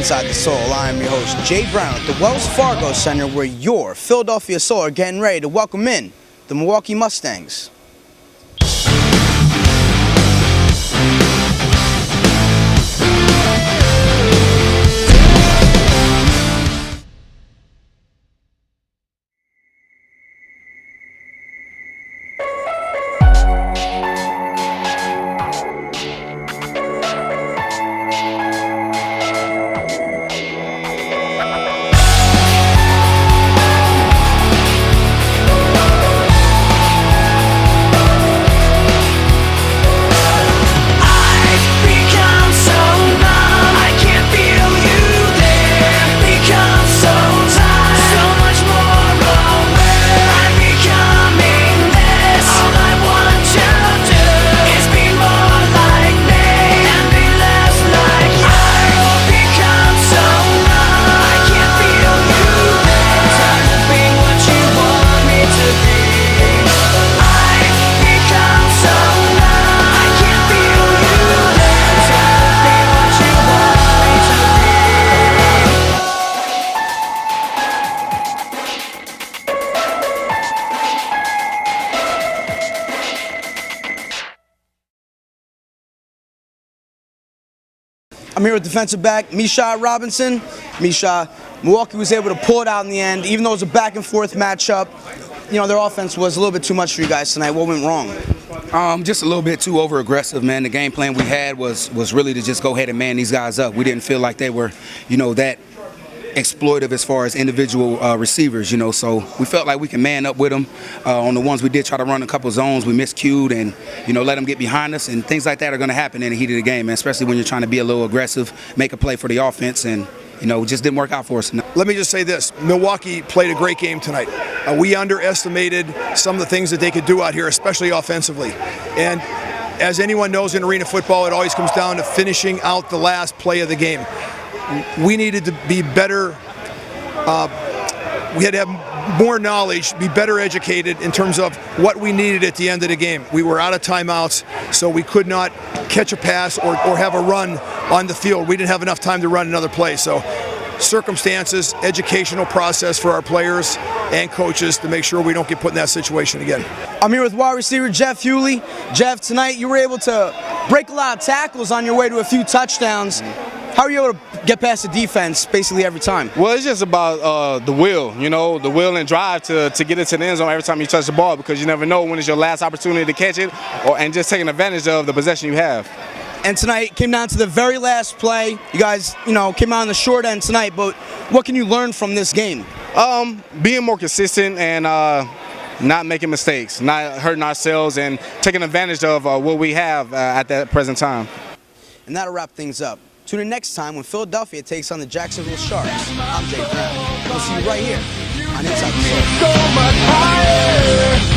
Inside the Soul. I am your host, Jay Brown at the Wells Fargo Center, where your Philadelphia Soul are getting ready to welcome in the Milwaukee Mustangs. I'm here with defensive back Misha Robinson. Misha, Milwaukee was able to pull it out in the end, even though it was a back-and-forth matchup. You know, their offense was a little bit too much for you guys tonight. What went wrong? Just a little bit too over-aggressive, man. The game plan we had was really to just go ahead and man these guys up. We didn't feel like they were, that exploitive as far as individual receivers, so we felt like we can man up with them. On the ones we did try to run a couple zones, we miscued and, let them get behind us, and things like that are going to happen in the heat of the game, man, especially when you're trying to be a little aggressive, make a play for the offense, and, it just didn't work out for us. Let me just say this. Milwaukee played a great game tonight. We underestimated some of the things that they could do out here, especially offensively. And as anyone knows in arena football, it always comes down to finishing out the last play of the game. We needed to be better. We had to have more knowledge, be better educated in terms of what we needed at the end of the game. We were out of timeouts, so we could not catch a pass or have a run on the field. We didn't have enough time to run another play. So circumstances, educational process for our players and coaches to make sure we don't get put in that situation again. I'm here with wide receiver Jeff Hewley. Jeff, tonight you were able to break a lot of tackles on your way to a few touchdowns. How are you able to get past the defense basically every time? Well, it's just about the will, the will and drive to get it to the end zone every time you touch the ball, because you never know when it's your last opportunity to catch it, and just taking advantage of the possession you have. And tonight came down to the very last play. You guys, came out on the short end tonight, but what can you learn from this game? Being more consistent and not making mistakes, not hurting ourselves, and taking advantage of what we have at that present time. And that'll wrap things up. Tune in next time when Philadelphia takes on the Jacksonville Sharks. I'm Jay Brown. We'll see you right here on Inside the Soul.